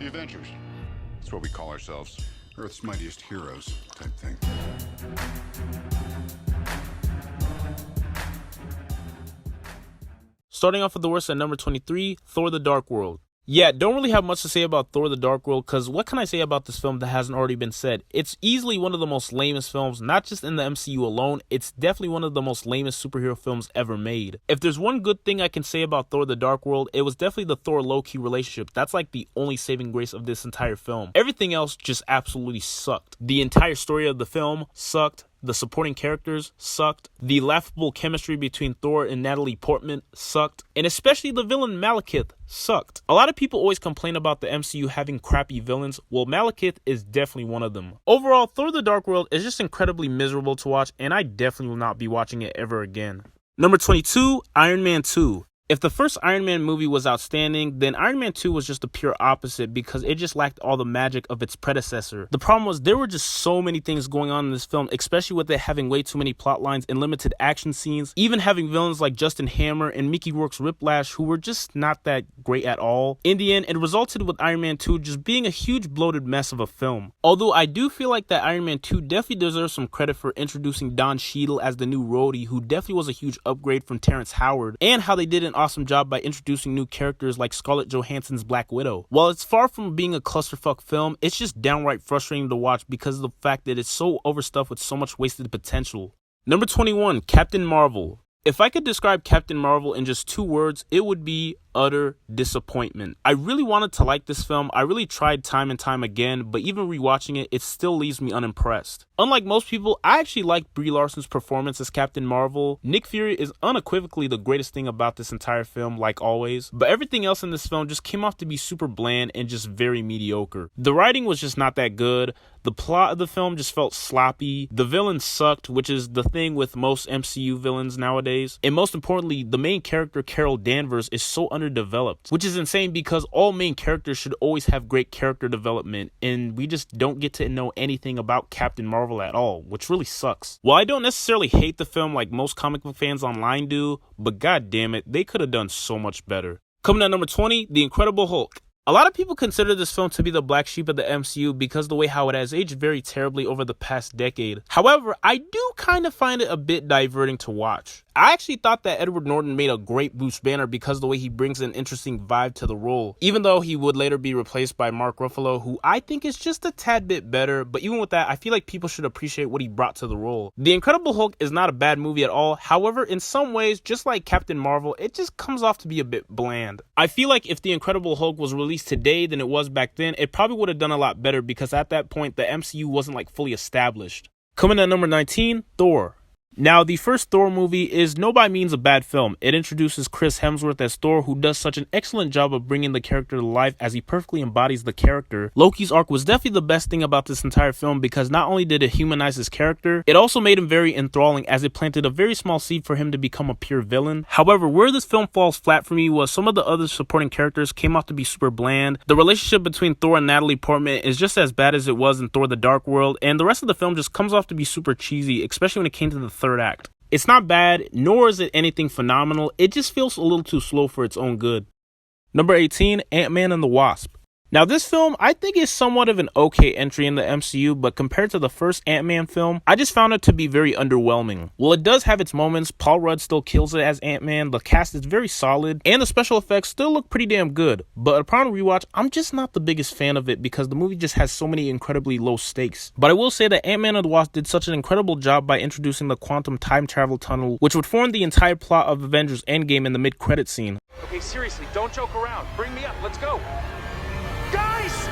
The Avengers. That's what we call ourselves. Earth's mightiest heroes type thing. Starting off with the worst at number 23, Thor: The Dark World. Yeah, don't really have much to say about Thor: The Dark World, because what can I say about this film that hasn't already been said? It's easily one of the most lamest films, not just in the MCU alone, it's definitely one of the most lamest superhero films ever made. If there's one good thing I can say about Thor: The Dark World, it was definitely the Thor-Loki relationship. That's like the only saving grace of this entire film. Everything else just absolutely sucked. The entire story of the film sucked. The supporting characters sucked. The laughable chemistry between Thor and Natalie Portman sucked. And especially the villain Malekith sucked. A lot of people always complain about the MCU having crappy villains. Well, Malekith is definitely one of them. Overall, Thor: The Dark World is just incredibly miserable to watch, and I definitely will not be watching it ever again. Number 22, Iron Man 2. If the first Iron Man movie was outstanding, then Iron Man 2 was just the pure opposite because it just lacked all the magic of its predecessor. The problem was there were just so many things going on in this film, especially with it having way too many plot lines and limited action scenes, even having villains like Justin Hammer and Mickey Rourke's Whiplash who were just not that great at all. In the end, it resulted with Iron Man 2 just being a huge bloated mess of a film. Although I do feel like that Iron Man 2 definitely deserves some credit for introducing Don Cheadle as the new Rhodey, who definitely was a huge upgrade from Terrence Howard, and how they did an awesome job by introducing new characters like Scarlett Johansson's Black Widow. While it's far from being a clusterfuck film, it's just downright frustrating to watch because of the fact that it's so overstuffed with so much wasted potential. Number 21, Captain Marvel. If I could describe Captain Marvel in just 2 words, it would be utter disappointment. I really wanted to like this film. I really tried time and time again, but even rewatching it, it still leaves me unimpressed. Unlike most people, I actually like Brie Larson's performance as Captain Marvel. Nick Fury is unequivocally the greatest thing about this entire film, like always, but everything else in this film just came off to be super bland and just very mediocre. The writing was just not that good. The plot of the film just felt sloppy. The villains sucked, which is the thing with most MCU villains nowadays. And most importantly, the main character, Carol Danvers, is so underdeveloped, which is insane because all main characters should always have great character development, and we just don't get to know anything about Captain Marvel at all, which really sucks. While I don't necessarily hate the film like most comic book fans online do, but god damn it, they could have done so much better. Coming at number 20, The Incredible Hulk. A lot of people consider this film to be the black sheep of the MCU because of the way how it has aged very terribly over the past decade. However, I do kind of find it a bit diverting to watch. I actually thought that Edward Norton made a great Bruce Banner because of the way he brings an interesting vibe to the role, even though he would later be replaced by Mark Ruffalo, who I think is just a tad bit better, but even with that, I feel like people should appreciate what he brought to the role. The Incredible Hulk is not a bad movie at all. However, in some ways, just like Captain Marvel, it just comes off to be a bit bland. I feel like if The Incredible Hulk was released today than it was back then, it probably would have done a lot better because at that point, the MCU wasn't like fully established. Coming at number 19, Thor. Now, the first Thor movie is no by means a bad film. It introduces Chris Hemsworth as Thor, who does such an excellent job of bringing the character to life as he perfectly embodies the character. Loki's arc was definitely the best thing about this entire film because not only did it humanize his character, it also made him very enthralling as it planted a very small seed for him to become a pure villain. However, where this film falls flat for me was some of the other supporting characters came off to be super bland. The relationship between Thor and Natalie Portman is just as bad as it was in Thor: The Dark World, and the rest of the film just comes off to be super cheesy, especially when it came to the third act. It's not bad, nor is it anything phenomenal, it just feels a little too slow for its own good. Number 18, Ant-Man and the Wasp. Now this film, I think is somewhat of an okay entry in the MCU, but compared to the first Ant-Man film, I just found it to be very underwhelming. While it does have its moments, Paul Rudd still kills it as Ant-Man, the cast is very solid, and the special effects still look pretty damn good. But upon rewatch, I'm just not the biggest fan of it because the movie just has so many incredibly low stakes. But I will say that Ant-Man and the Wasp did such an incredible job by introducing the quantum time travel tunnel, which would form the entire plot of Avengers Endgame in the mid-credit scene. Okay, seriously, don't joke around. Bring me up, let's go. Guys!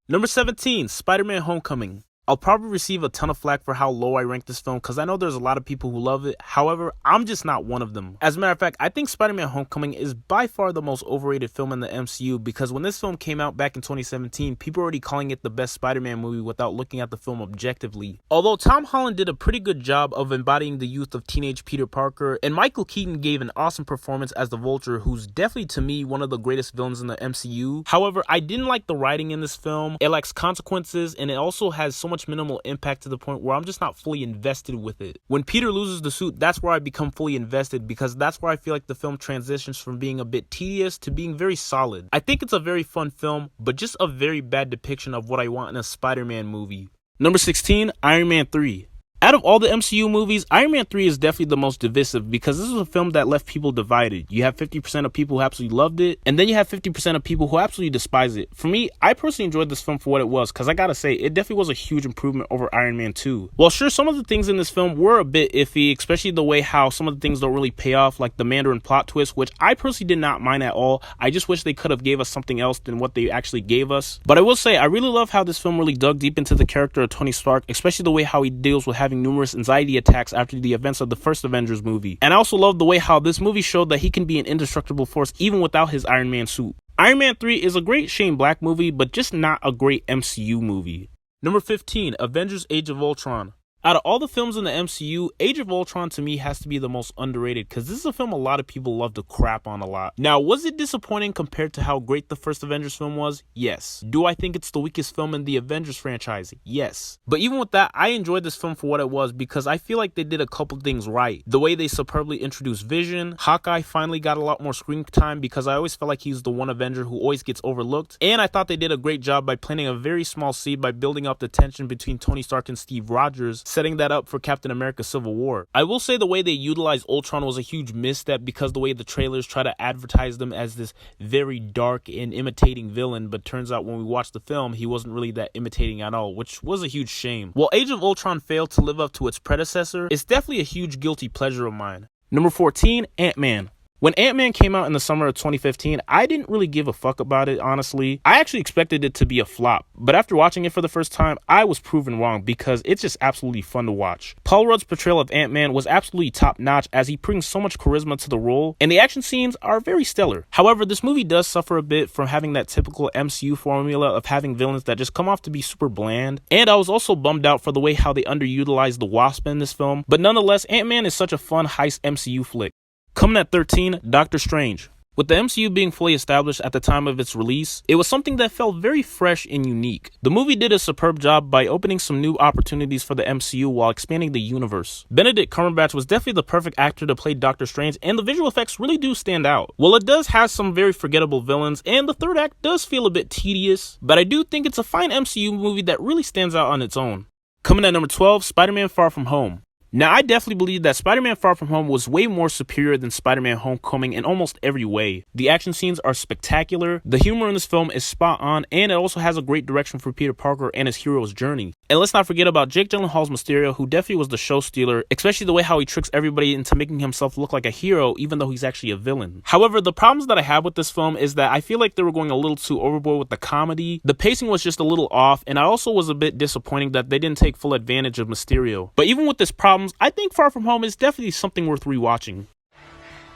Number 17, Spider-Man Homecoming. I'll probably receive a ton of flack for how low I rank this film because I know there's a lot of people who love it. However, I'm just not one of them. As a matter of fact, I think Spider-Man Homecoming is by far the most overrated film in the MCU because when this film came out back in 2017, people were already calling it the best Spider-Man movie without looking at the film objectively. Although Tom Holland did a pretty good job of embodying the youth of teenage Peter Parker, and Michael Keaton gave an awesome performance as the Vulture, who's definitely to me one of the greatest villains in the MCU. However, I didn't like the writing in this film. It lacks consequences and it also has so much minimal impact to the point where I'm just not fully invested with it. When Peter loses the suit, that's where I become fully invested, because that's where I feel like the film transitions from being a bit tedious to being very solid. I think it's a very fun film, but just a very bad depiction of what I want in a Spider-Man movie. Number 16, Iron Man 3. Out of all the MCU movies, Iron Man 3 is definitely the most divisive, because this is a film that left people divided. You have 50% of people who absolutely loved it, and then you have 50% of people who absolutely despise it. For me, I personally enjoyed this film for what it was, because I gotta say, it definitely was a huge improvement over Iron Man 2. While sure, some of the things in this film were a bit iffy, especially the way how some of the things don't really pay off, like the Mandarin plot twist, which I personally did not mind at all. I just wish they could have gave us something else than what they actually gave us. But I will say, I really love how this film really dug deep into the character of Tony Stark, especially the way how he deals with having numerous anxiety attacks after the events of the first Avengers movie. And I also love the way how this movie showed that he can be an indestructible force even without his Iron Man suit. Iron Man 3 is a great Shane Black movie, but just not a great MCU movie. Number 15, Avengers Age of Ultron. Out of all the films in the MCU, Age of Ultron to me has to be the most underrated, because this is a film a lot of people love to crap on a lot. Now, was it disappointing compared to how great the first Avengers film was? Yes. Do I think it's the weakest film in the Avengers franchise? Yes. But even with that, I enjoyed this film for what it was, because I feel like they did a couple things right. The way they superbly introduced Vision, Hawkeye finally got a lot more screen time, because I always felt like he's the one Avenger who always gets overlooked. And I thought they did a great job by planting a very small seed by building up the tension between Tony Stark and Steve Rogers, setting that up for Captain America Civil War. I will say the way they utilized Ultron was a huge misstep, because the way the trailers try to advertise them as this very dark and imitating villain, but turns out when we watch the film, he wasn't really that imitating at all, which was a huge shame. While Age of Ultron failed to live up to its predecessor, it's definitely a huge guilty pleasure of mine. Number 14, Ant-Man. When Ant-Man came out in the summer of 2015, I didn't really give a fuck about it, honestly. I actually expected it to be a flop, but after watching it for the first time, I was proven wrong, because it's just absolutely fun to watch. Paul Rudd's portrayal of Ant-Man was absolutely top-notch, as he brings so much charisma to the role, and the action scenes are very stellar. However, this movie does suffer a bit from having that typical MCU formula of having villains that just come off to be super bland, and I was also bummed out for the way how they underutilized the Wasp in this film, but nonetheless, Ant-Man is such a fun heist MCU flick. Coming at 13, Doctor Strange. With the MCU being fully established at the time of its release, it was something that felt very fresh and unique. The movie did a superb job by opening some new opportunities for the MCU while expanding the universe. Benedict Cumberbatch was definitely the perfect actor to play Doctor Strange, and the visual effects really do stand out. While it does have some very forgettable villains, and the third act does feel a bit tedious, but I do think it's a fine MCU movie that really stands out on its own. Coming at number 12, Spider-Man Far From Home. Now, I definitely believe that Spider-Man Far From Home was way more superior than Spider-Man Homecoming in almost every way. The action scenes are spectacular, the humor in this film is spot on, and it also has a great direction for Peter Parker and his hero's journey. And let's not forget about Jake Gyllenhaal's Mysterio, who definitely was the show stealer, especially the way how he tricks everybody into making himself look like a hero even though he's actually a villain. However, the problems that I have with this film is that I feel like they were going a little too overboard with the comedy, the pacing was just a little off, and I also was a bit disappointed that they didn't take full advantage of Mysterio. But even with this problem, I think Far From Home is definitely something worth rewatching.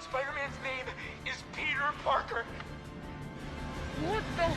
Spider-Man's name is Peter Parker. What the?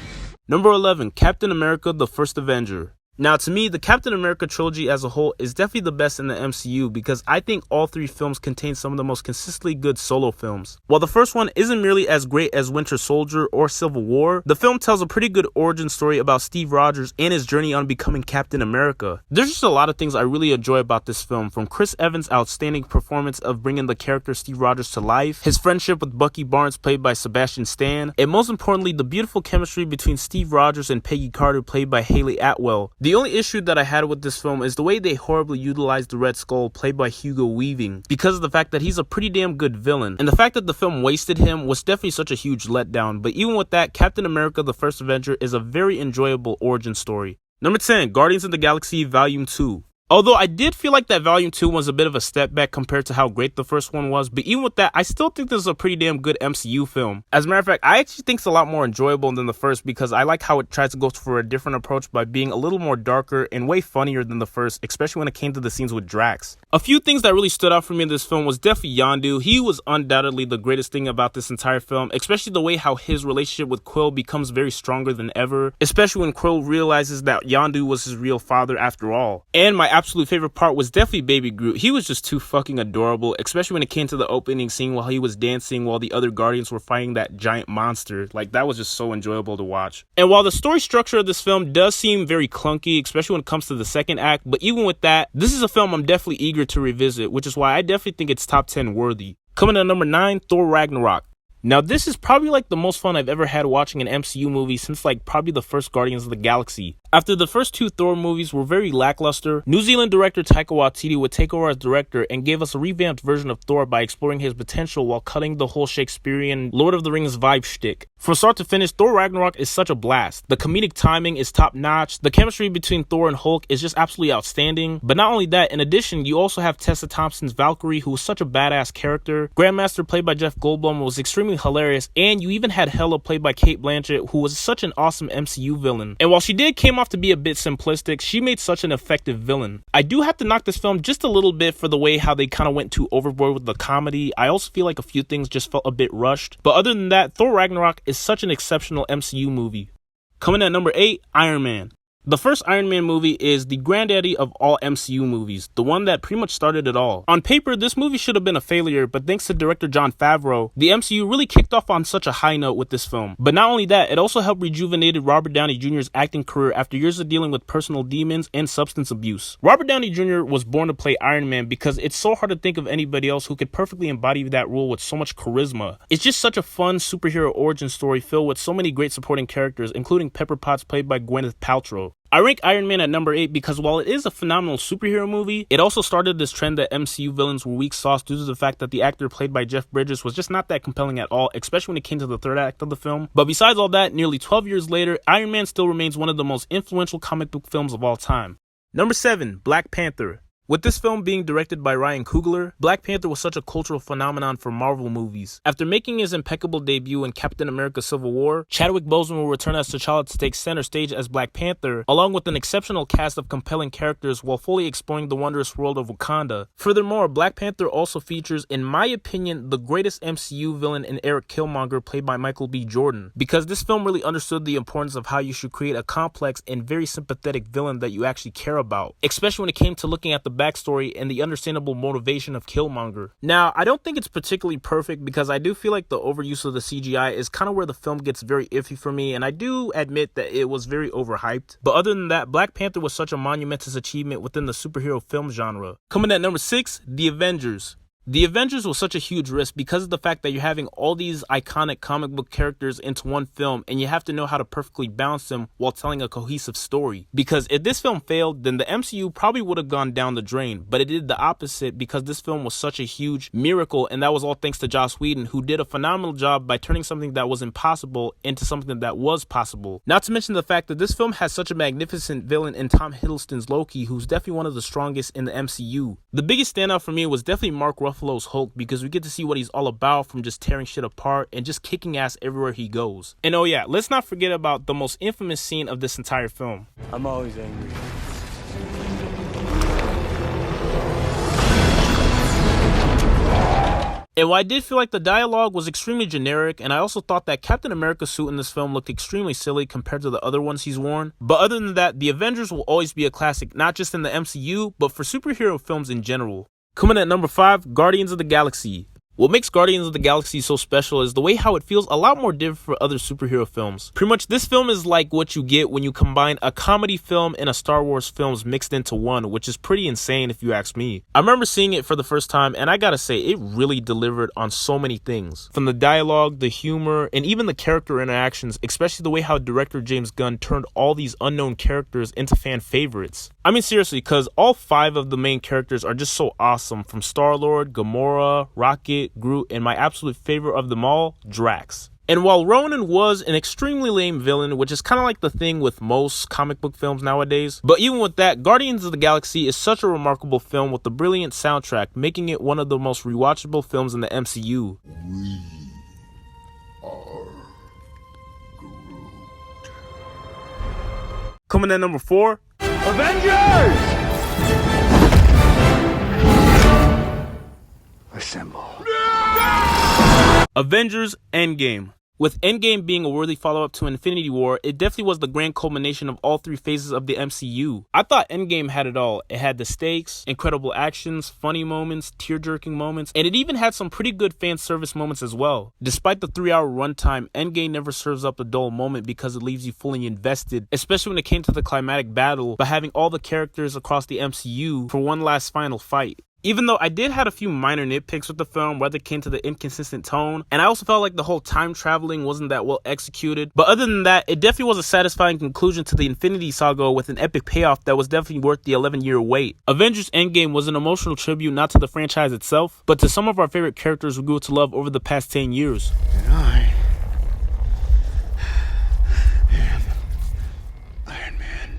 Number 11, Captain America: The First Avenger. Now, to me, the Captain America trilogy as a whole is definitely the best in the MCU, because I think all three films contain some of the most consistently good solo films. While the first one isn't nearly as great as Winter Soldier or Civil War, the film tells a pretty good origin story about Steve Rogers and his journey on becoming Captain America. There's just a lot of things I really enjoy about this film, from Chris Evans' outstanding performance of bringing the character Steve Rogers to life, his friendship with Bucky Barnes played by Sebastian Stan, and most importantly, the beautiful chemistry between Steve Rogers and Peggy Carter played by Haley Atwell. The only issue that I had with this film is the way they horribly utilized the Red Skull played by Hugo Weaving, because of the fact that he's a pretty damn good villain, and the fact that the film wasted him was definitely such a huge letdown. But even with that, Captain America: The First Avenger is a very enjoyable origin story. Number 10, Guardians of the Galaxy Volume 2. Although I did feel like that Volume 2 was a bit of a step back compared to how great the first one was, but even with that, I still think this is a pretty damn good MCU film. As a matter of fact, I actually think it's a lot more enjoyable than the first, because I like how it tries to go for a different approach by being a little more darker and way funnier than the first, especially when it came to the scenes with Drax. A few things that really stood out for me in this film was definitely Yondu. He was undoubtedly the greatest thing about this entire film, especially the way how his relationship with Quill becomes very stronger than ever, especially when Quill realizes that Yondu was his real father after all. And my absolute favorite part was definitely Baby Groot. He was just too fucking adorable, especially when it came to the opening scene while he was dancing while the other Guardians were fighting that giant monster. Like, that was just so enjoyable to watch. And while the story structure of this film does seem very clunky, especially when it comes to the second act, but even with that, this is a film I'm definitely eager to revisit, which is why I definitely think it's top 10 worthy. Coming in at number 9, Thor Ragnarok. Now, this is probably like the most fun I've ever had watching an MCU movie since like probably the first Guardians of the Galaxy. After the first 2 Thor movies were very lackluster, New Zealand director Taika Waititi would take over as director and gave us a revamped version of Thor by exploring his potential while cutting the whole Shakespearean Lord of the Rings vibe shtick. From start to finish, Thor Ragnarok is such a blast. The comedic timing is top notch, the chemistry between Thor and Hulk is just absolutely outstanding, but not only that, in addition, you also have Tessa Thompson's Valkyrie, who was such a badass character, Grandmaster played by Jeff Goldblum was extremely hilarious, and you even had Hela played by Cate Blanchett, who was such an awesome MCU villain. And while she came off to be a bit simplistic, she made such an effective villain. I do have to knock this film just a little bit for the way how they kind of went too overboard with the comedy. I also feel like a few things just felt a bit rushed, but other than that, Thor Ragnarok is such an exceptional MCU movie. Coming at number 8, Iron Man. The first Iron Man movie is the granddaddy of all MCU movies, the one that pretty much started it all. On paper, this movie should have been a failure, but thanks to director Jon Favreau, the MCU really kicked off on such a high note with this film. But not only that, it also helped rejuvenated Robert Downey Jr.'s acting career after years of dealing with personal demons and substance abuse. Robert Downey Jr. was born to play Iron Man because it's so hard to think of anybody else who could perfectly embody that role with so much charisma. It's just such a fun superhero origin story filled with so many great supporting characters, including Pepper Potts played by Gwyneth Paltrow. I rank Iron Man at number 8 because while it is a phenomenal superhero movie, it also started this trend that MCU villains were weak sauce due to the fact that the actor played by Jeff Bridges was just not that compelling at all, especially when it came to the third act of the film. But besides all that, nearly 12 years later, Iron Man still remains one of the most influential comic book films of all time. Number 7, Black Panther. With this film being directed by Ryan Coogler, Black Panther was such a cultural phenomenon for Marvel movies. After making his impeccable debut in Captain America Civil War, Chadwick Boseman will return as T'Challa to take center stage as Black Panther, along with an exceptional cast of compelling characters while fully exploring the wondrous world of Wakanda. Furthermore, Black Panther also features, in my opinion, the greatest MCU villain in Eric Killmonger played by Michael B. Jordan, because this film really understood the importance of how you should create a complex and very sympathetic villain that you actually care about, especially when it came to looking at the backstory and the understandable motivation of Killmonger. Now, I don't think it's particularly perfect because I do feel like the overuse of the CGI is kind of where the film gets very iffy for me, and I do admit that it was very overhyped. But other than that, Black Panther was such a monumentous achievement within the superhero film genre. Coming at number 6, The Avengers. The Avengers was such a huge risk because of the fact that you're having all these iconic comic book characters into one film and you have to know how to perfectly balance them while telling a cohesive story. Because if this film failed, then the MCU probably would have gone down the drain, but it did the opposite because this film was such a huge miracle, and that was all thanks to Joss Whedon, who did a phenomenal job by turning something that was impossible into something that was possible. Not to mention the fact that this film has such a magnificent villain in Tom Hiddleston's Loki, who's definitely one of the strongest in the MCU. The biggest standout for me was definitely Mark Ruffalo's Hulk because we get to see what he's all about, from just tearing shit apart and just kicking ass everywhere he goes. And oh yeah, let's not forget about the most infamous scene of this entire film. I'm always angry. And while I did feel like the dialogue was extremely generic, and I also thought that Captain America's suit in this film looked extremely silly compared to the other ones he's worn. But other than that, The Avengers will always be a classic, not just in the MCU, but for superhero films in general. Coming at number 5, Guardians of the Galaxy. What makes Guardians of the Galaxy so special is the way how it feels a lot more different for other superhero films. Pretty much this film is like what you get when you combine a comedy film and a Star Wars films mixed into one, which is pretty insane if you ask me. I remember seeing it for the first time and I gotta say it really delivered on so many things. From the dialogue, the humor, and even the character interactions, especially the way how director James Gunn turned all these unknown characters into fan favorites. I mean seriously, because all 5 of the main characters are just so awesome, from Star-Lord, Gamora, Rocket, Groot, and my absolute favorite of them all, Drax. And while Ronan was an extremely lame villain, which is kind of like the thing with most comic book films nowadays, but even with that, Guardians of the Galaxy is such a remarkable film with a brilliant soundtrack, making it one of the most rewatchable films in the MCU. We are Groot. Coming at number 4, Avengers! Assemble. Avengers Endgame. With Endgame being a worthy follow-up to Infinity War, it definitely was the grand culmination of all three phases of the MCU. I thought Endgame had it all. It had the stakes, incredible actions, funny moments, tear-jerking moments, and it even had some pretty good fan service moments as well. Despite the 3-hour runtime, Endgame never serves up a dull moment because it leaves you fully invested, especially when it came to the climatic battle by having all the characters across the MCU for one last final fight. Even though I did have a few minor nitpicks with the film, whether it came to the inconsistent tone, and I also felt like the whole time traveling wasn't that well executed, but other than that, it definitely was a satisfying conclusion to the Infinity Saga with an epic payoff that was definitely worth the 11-year wait. Avengers Endgame was an emotional tribute not to the franchise itself, but to some of our favorite characters we grew to love over the past 10 years. And I am Iron Man.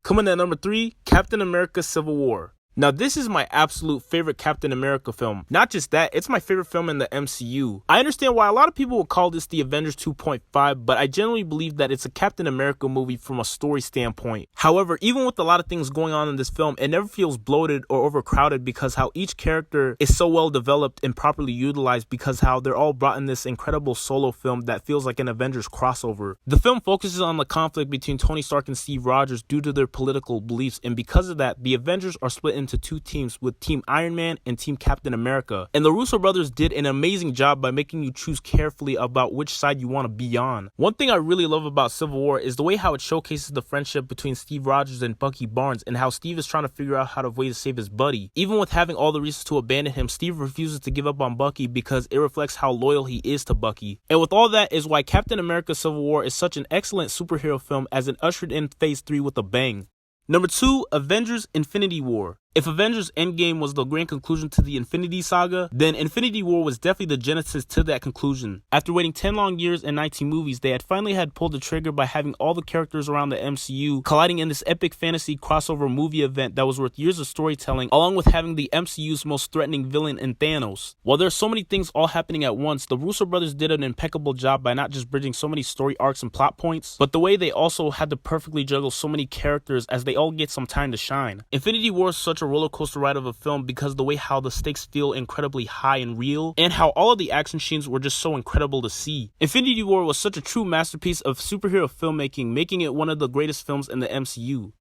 Coming at number 3, Captain America Civil War. Now this is my absolute favorite Captain America film. Not just that, it's my favorite film in the MCU. I understand why a lot of people would call this the Avengers 2.5, but I generally believe that it's a Captain America movie from a story standpoint. However, even with a lot of things going on in this film, it never feels bloated or overcrowded because how each character is so well developed and properly utilized because how they're all brought in this incredible solo film that feels like an Avengers crossover. The film focuses on the conflict between Tony Stark and Steve Rogers due to their political beliefs, and because of that, the Avengers are split into two teams with Team Iron Man and Team Captain America. And the Russo brothers did an amazing job by making you choose carefully about which side you want to be on. One thing I really love about Civil War is the way how it showcases the friendship between Steve Rogers and Bucky Barnes and how Steve is trying to figure out how to way to save his buddy. Even with having all the reasons to abandon him, Steve refuses to give up on Bucky because it reflects how loyal he is to Bucky. And with all that is why Captain America Civil War is such an excellent superhero film as it ushered in Phase 3 with a bang. Number 2, Avengers Infinity War. If Avengers Endgame was the grand conclusion to the Infinity Saga, then Infinity War was definitely the genesis to that conclusion. After waiting 10 long years and 19 movies, they had finally pulled the trigger by having all the characters around the MCU colliding in this epic fantasy crossover movie event that was worth years of storytelling, along with having the MCU's most threatening villain in Thanos. While there are so many things all happening at once, the Russo brothers did an impeccable job by not just bridging so many story arcs and plot points, but the way they also had to perfectly juggle so many characters as they all get some time to shine. Infinity War is such a roller coaster ride of a film because the way how the stakes feel incredibly high and real, and how all of the action scenes were just so incredible to see. Infinity War was such a true masterpiece of superhero filmmaking, making it one of the greatest films in the MCU.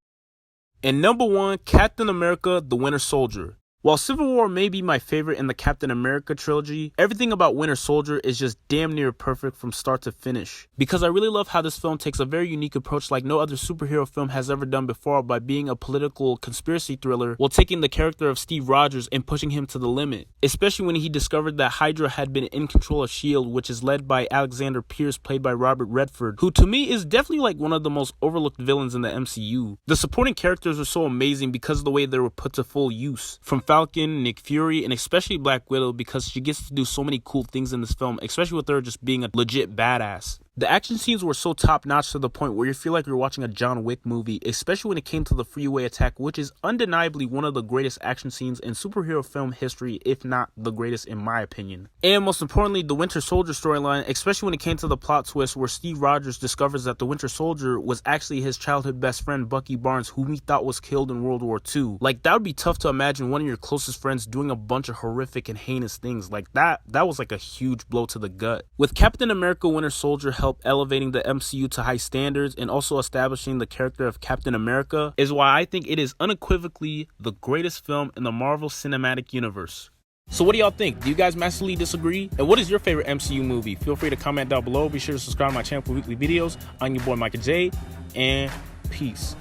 And number 1, Captain America: The Winter Soldier. While Civil War may be my favorite in the Captain America trilogy, everything about Winter Soldier is just damn near perfect from start to finish. Because I really love how this film takes a very unique approach like no other superhero film has ever done before by being a political conspiracy thriller while taking the character of Steve Rogers and pushing him to the limit. Especially when he discovered that Hydra had been in control of S.H.I.E.L.D., which is led by Alexander Pierce, played by Robert Redford, who to me is definitely like one of the most overlooked villains in the MCU. The supporting characters are so amazing because of the way they were put to full use. From Falcon, Nick Fury, and especially Black Widow because she gets to do so many cool things in this film, especially with her just being a legit badass. The action scenes were so top-notch to the point where you feel like you're watching a John Wick movie, especially when it came to the freeway attack, which is undeniably one of the greatest action scenes in superhero film history, if not the greatest in my opinion. And most importantly, the Winter Soldier storyline, especially when it came to the plot twist where Steve Rogers discovers that the Winter Soldier was actually his childhood best friend Bucky Barnes, whom he thought was killed in World War II. Like, that would be tough to imagine one of your closest friends doing a bunch of horrific and heinous things. Like, that was like a huge blow to the gut. With Captain America Winter Soldier help elevating the MCU to high standards and also establishing the character of Captain America is why I think it is unequivocally the greatest film in the Marvel Cinematic Universe. So what do y'all think? Do you guys massively disagree? And what is your favorite MCU movie? Feel free to comment down below. Be sure to subscribe to my channel for weekly videos. I'm your boy Micah J, and peace.